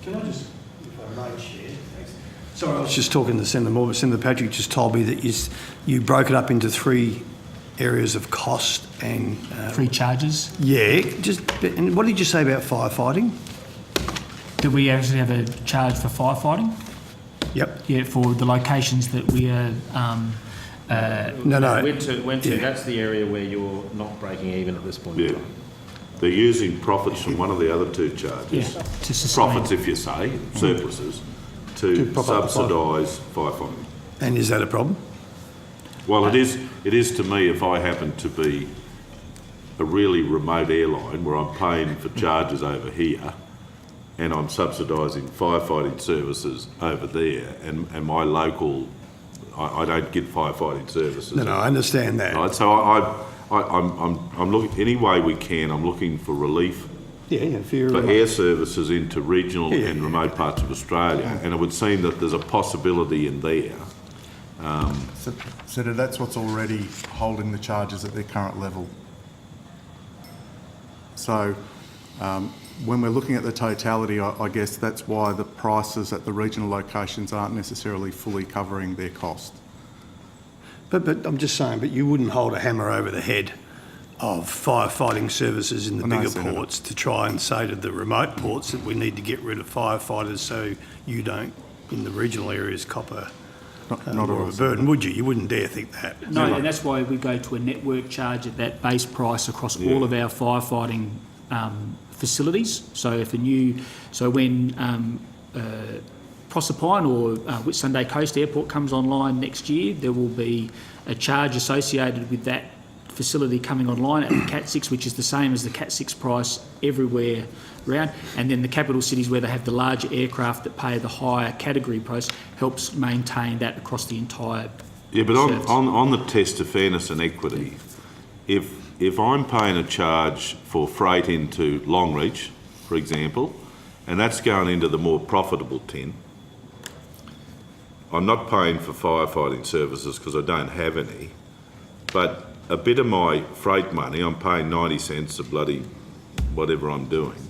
Can I just, if I may, Chair? Thanks. Sorry, I was just talking to Senator Moore, but Senator Patrick just told me that you broke it up into 3 areas of cost and... 3 charges? Yeah. And what did you say about firefighting? Do we actually have a charge for firefighting? Yep. Yeah, for the locations that we are... No. That's the area where you're not breaking even at this point in time. They're using profits from one of the other 2 charges. Yeah, to sustain. Profits, if you say, surpluses, to subsidise firefighting. And is that a problem? Well, it is to me if I happen to be a really remote airline where I'm paying for charges over here and I'm subsidising firefighting services over there and my local, I don't get firefighting services. No, I understand that. Right, so I'm looking, any way we can, I'm looking for relief for air services into regional and remote parts of Australia, and it would seem that there's a possibility in there. So that's what's already holding the charges at their current level. So when we're looking at the totality, I guess that's why the prices at the regional locations aren't necessarily fully covering their cost. But I'm just saying, but you wouldn't hold a hammer over the head of firefighting services in the bigger ports to try and say to the remote ports that we need to get rid of firefighters so you don't, in the regional areas, cop not more of a burden, would you? You wouldn't dare think that. No, and that's why we go to a network charge at that base price across all of our firefighting facilities. So when Proserpine or Whitsunday Coast Airport comes online next year, there will be a charge associated with that facility coming online at the Cat 6, which is the same as the Cat 6 price everywhere around. And then the capital cities where they have the larger aircraft that pay the higher category price helps maintain that across the entire but on the test of fairness and equity, if I'm paying a charge for freight into Longreach, for example, and that's going into the more profitable tin, I'm not paying for firefighting services because I don't have any, but a bit of my freight money, I'm paying 90 cents a bloody whatever I'm doing.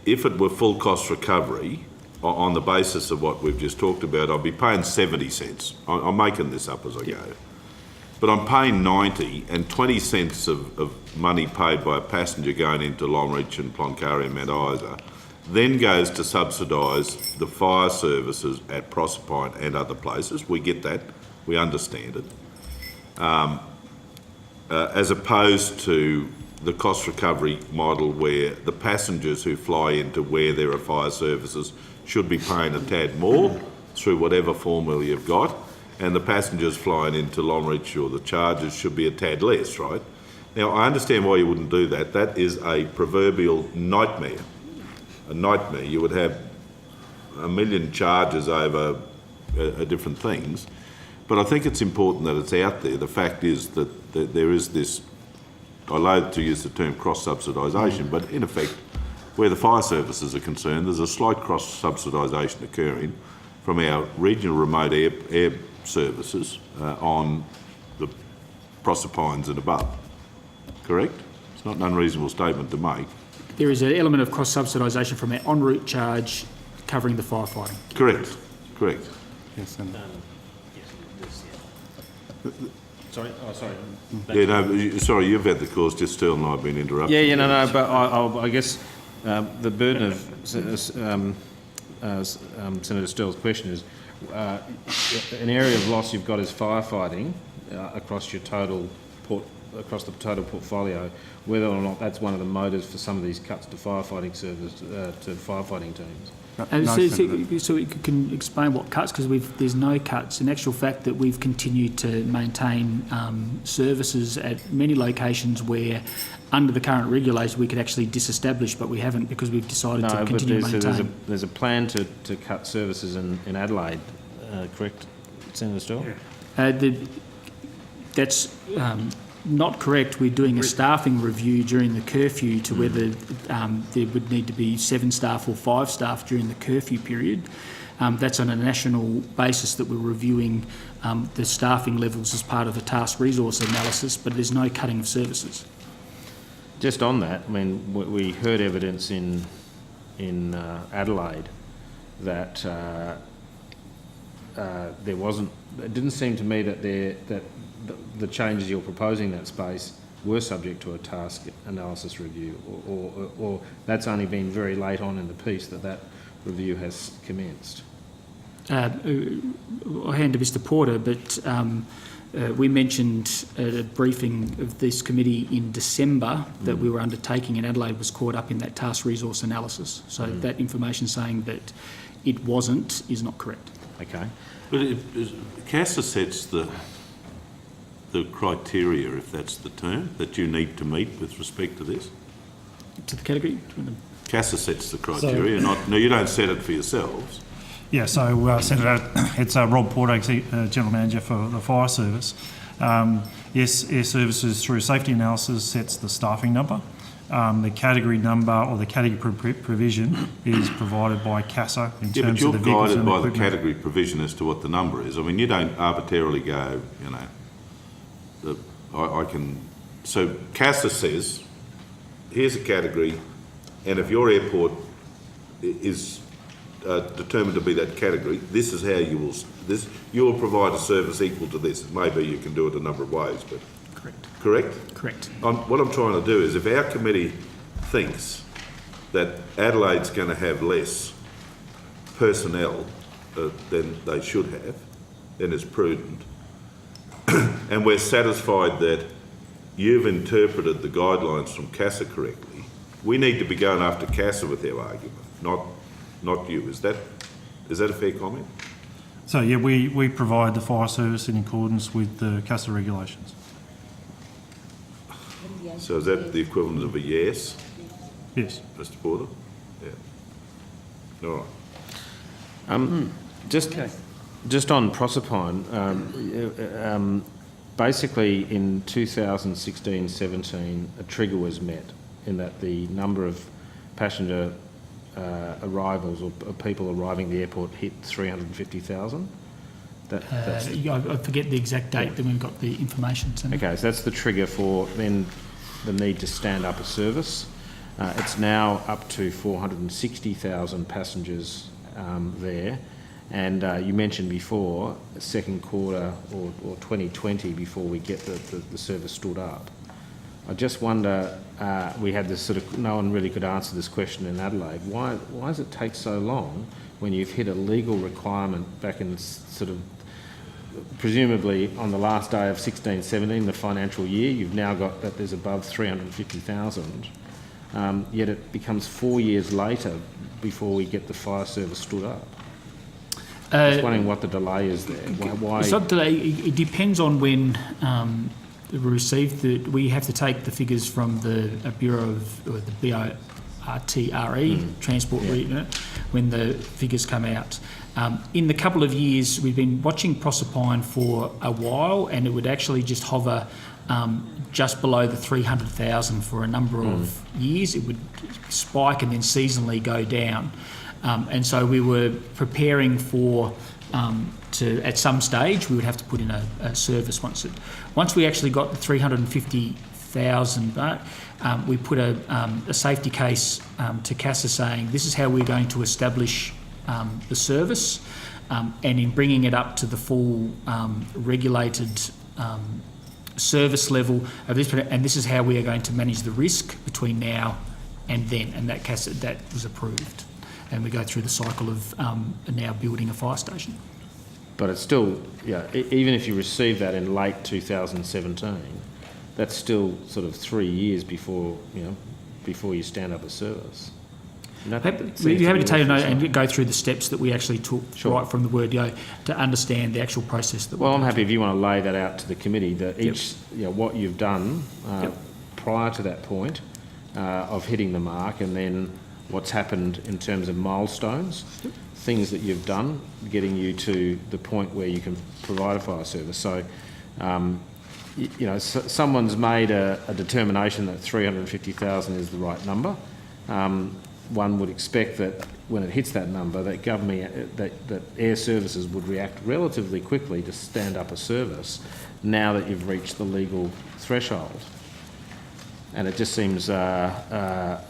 If it were full cost recovery, on the basis of what we've just talked about, I'd be paying 70 cents. I'm making this up as I go. But I'm paying 90 and 20 cents of money paid by a passenger going into Longreach and Cloncurry and Mount Isa then goes to subsidise the fire services at Proserpine and other places. We get that. We understand it. As opposed to the cost recovery model where the passengers who fly into where there are fire services should be paying a tad more through whatever formula you've got, and the passengers flying into Longreach or the charges should be a tad less, right? Now, I understand why you wouldn't do that. That is a proverbial nightmare. A nightmare. You would have a million charges over different things. But I think it's important that it's out there. The fact is that there is this, I loathe to use the term cross-subsidisation, but in effect, where the fire services are concerned, there's a slight cross-subsidisation occurring from our regional remote air services on the Proserpines and above. Correct? It's not an unreasonable statement to make. There is an element of cross-subsidisation from our en route charge covering the firefighting. Correct. Yes, Senator. Sorry. Yeah, no, sorry, you've had the course, just Sterling and I have been interrupted. But I guess the burden of Senator Sterl's question is an area of loss you've got is firefighting across the total portfolio, whether or not that's one of the motives for some of these cuts to firefighting to firefighting teams. So you can explain what cuts, because there's no cuts. In actual fact, that we've continued to maintain services at many locations where, under the current regulation, we could actually disestablish, but we haven't because we've decided to continue to maintain. There's a plan to cut services in Adelaide, correct, Senator Still? That's not correct. We're doing a staffing review during the curfew to whether there would need to be 7 staff or 5 staff during the curfew period. That's on a national basis that we're reviewing the staffing levels as part of the task resource analysis, but there's no cutting of services. Just on that, I mean, we heard evidence in in Adelaide that there wasn't. It didn't seem to me that the changes you're proposing in that space were subject to a task analysis review, or that's only been very late on in the piece that review has commenced. I'll hand to Mr Porter, but we mentioned at a briefing of this committee in December that we were undertaking, and Adelaide was caught up in that task resource analysis. So that information saying that it wasn't is not correct. Okay. But CASA sets the criteria, if that's the term, that you need to meet with respect to this? To the category? CASA sets the criteria, no, you don't set it for yourselves. Yeah, so it's Rob Porter, General Manager for the Fire Service. Yes, Airservices through safety analysis sets the staffing number. The category number or the category provision is provided by CASA in terms of the vehicles and guided by equipment. the category provision as to what the number is. I mean, you don't arbitrarily go, so CASA says, here's a category, and if your airport is determined to be that category, this is how you will provide a service equal to this. Maybe you can do it a number of ways, but correct? Correct. What I'm trying to do is, if our committee thinks that Adelaide's going to have less personnel than they should have, then it's prudent, and we're satisfied that you've interpreted the guidelines from CASA correctly, we need to be going after CASA with our argument, not you. Is that a fair comment? So yeah, we provide the fire service in accordance with the CASA regulations. So is that the equivalent of a yes, Yes. Mr Porter? Yeah. All right. Just on Proserpine, basically in 2016-17, a trigger was met in that the number of passenger arrivals or people arriving at the airport hit 350,000. I forget the exact date that we've got the information. Okay, so that's the trigger for then the need to stand up a service. It's now up to 460,000 passengers there. And you mentioned before, second quarter or 2020 before we get the service stood up. I just wonder, we had this no one really could answer this question in Adelaide. Why does it take so long when you've hit a legal requirement back in presumably on the last day of 16-17, the financial year, you've now got that there's above 350,000, yet it becomes 4 years later before we get the fire service stood up. Just wondering what the delay is there. Why? It's not delay. It depends on when we receive we have to take the figures from the Bureau of, or the BORTRE, Transport Unit, when the figures come out. In the couple of years, we've been watching Proserpine for a while, and it would actually just hover just below the 300,000 for a number of years. It would spike and then seasonally go down. And so we were preparing for at some stage we would have to put in a service once we actually got the 350,000 we put a safety case to CASA saying this is how we're going to establish the service, and in bringing it up to the full regulated service level of this, and this is how we are going to manage the risk between now and then, and that CASA that was approved. And we go through the cycle of now building a fire station. But it's still, even if you receive that in late 2017, that's still sort of 3 years before you stand up a service. We're happy to tell you and go through the steps that we actually took right from the word go to understand the actual process that. Well, I'm happy if you want to lay that out to the committee that what you've done prior to that point of hitting the mark, and then what's happened in terms of milestones, things that you've done, getting you to the point where you can provide a fire service. So, someone's made a determination that 350,000 is the right number. One would expect that when it hits that number, that Airservices would react relatively quickly to stand up a service now that you've reached the legal threshold. And it just seems the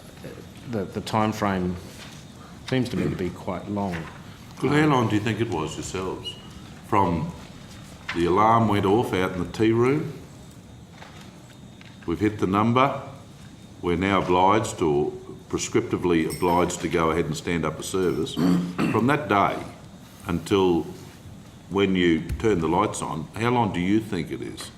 time frame Seems to me to be quite long. But how long do you think it was yourselves? From the alarm went off out in the tea room, we've hit the number, we're now obliged or prescriptively obliged to go ahead and stand up a service. From that day until when you turn the lights on, how long do you think it is?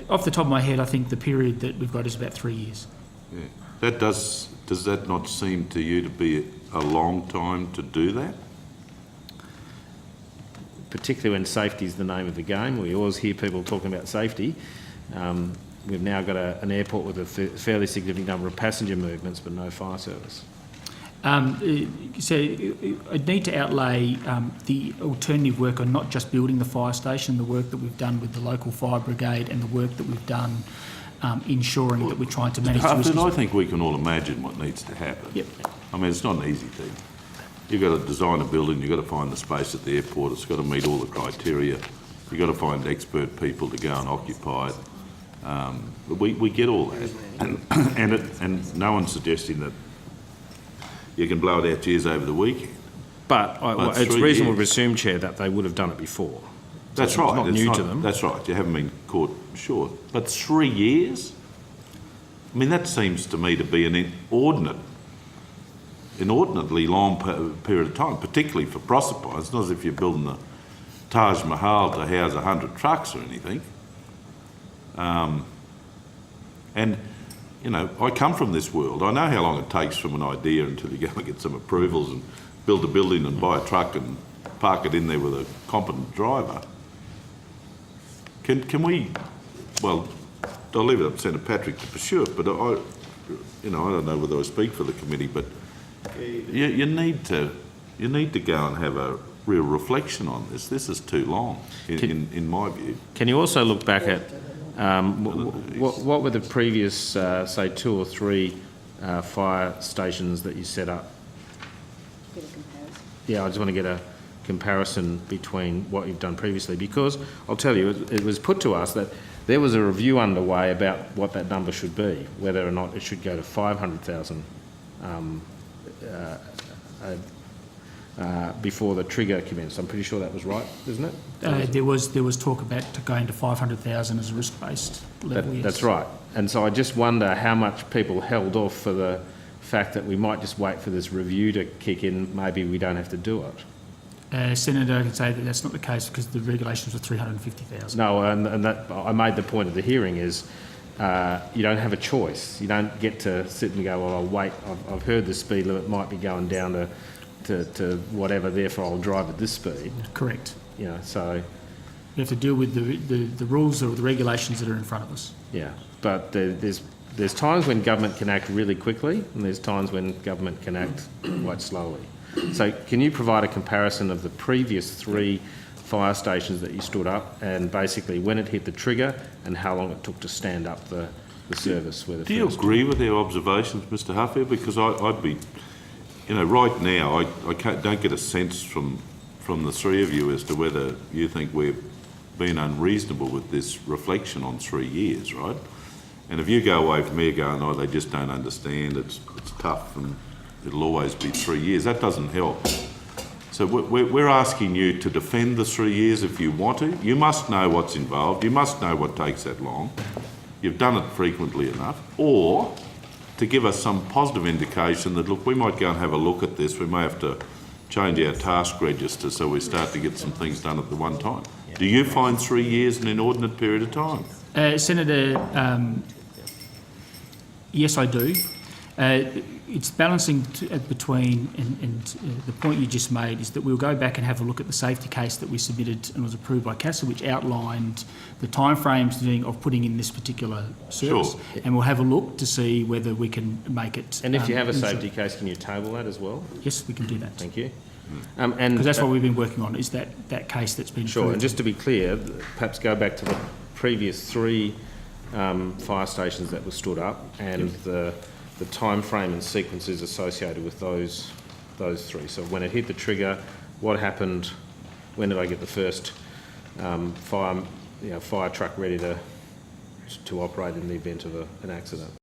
Off the top of my head, I think the period that we've got is about 3 years. Yeah. Does that not seem to you to be a long time to do that? Particularly when safety is the name of the game. We always hear people talking about safety. We've now got an airport with a fairly significant number of passenger movements, but no fire service. So I need to outlay the alternative work on not just building the fire station, the work that we've done with the local fire brigade and the work that we've done ensuring that we're trying to manage the risks. I think we can all imagine what needs to happen. Yep. I mean, it's not an easy thing. You've got to design a building, you've got to find the space at the airport, it's got to meet all the criteria, you've got to find expert people to go and occupy it. But we get all that, and no one's suggesting that you can blow it out years over the weekend. But it's 3 reasonable to years. assume, Chair, that they would have done it before. That's So right. It's not new to them. That's right. You haven't been caught short. But 3 years? I mean, that seems to me to be an inordinately long period of time, particularly for Proserpine. It's not as if you're building the Taj Mahal to house 100 trucks or anything. And, you know, I come from this world. I know how long it takes from an idea until you go and get some approvals and build a building and buy a truck and park it in there with a competent driver. Can we, well, I'll leave it up to Senator Patrick to pursue it, but I don't know whether I speak for the committee, but you need to go and have a real reflection on this. This is too long, in my view. Can you also look back at what were the previous, say, 2 or 3 fire stations that you set up? Get a comparison. Yeah, I just want to get a comparison between what you've done previously, because I'll tell you, it was put to us that there was a review underway about what that number should be, whether or not it should go to 500,000 before the trigger commenced. I'm pretty sure that was right, isn't it? There was talk about going to 500,000 as a risk-based level. Yes. That's right. And so I just wonder how much people held off for the fact that we might just wait for this review to kick in. Maybe we don't have to do it. Senator, I can say that that's not the case because the regulations were 350,000. No, and that I made the point of the hearing is you don't have a choice. You don't get to sit and go, well, I'll wait. I've heard the speed limit might be going down to whatever, therefore I'll drive at this speed. Correct. You know, so We have to deal with the rules or the regulations that are in front of us. yeah. But there's times when government can act really quickly, and there's times when government can act quite slowly. So can you provide a comparison of the previous 3 fire stations that you stood up, and basically when it hit the trigger and how long it took to stand up the service? Do you agree with our observations, Mr. Huffield? Because I'd be, right now I don't get a sense from the 3 of you as to whether you think we're being unreasonable with this reflection on 3 years, right? And if you go away from here going, oh, they just don't understand, it's tough and it'll always be 3 years, that doesn't help. So we're asking you to defend the 3 years if you want to. You must know what's involved. You must know what takes that long. You've done it frequently enough. Or to give us some positive indication that, look, we might go and have a look at this. We may have to change our task register so we start to get some things done at the one time. Do you find 3 years an inordinate period of time? Senator, yes, I do. It's balancing between, and the point you just made is that we'll go back and have a look at the safety case that we submitted and was approved by CASA, which outlined the timeframes of putting in this particular service. Sure. And we'll have a look to see whether we can make it. And if you have a safety case, can you table that as well? Yes, we can do that. Thank you. Because that's what we've been working on, is that case that's been Sure, approved. and just to be clear, perhaps go back to the previous 3 fire stations that were stood up and the time frame and sequences associated with those 3. So when it hit the trigger, what happened? When did I get the first fire truck ready to operate in the event of an accident?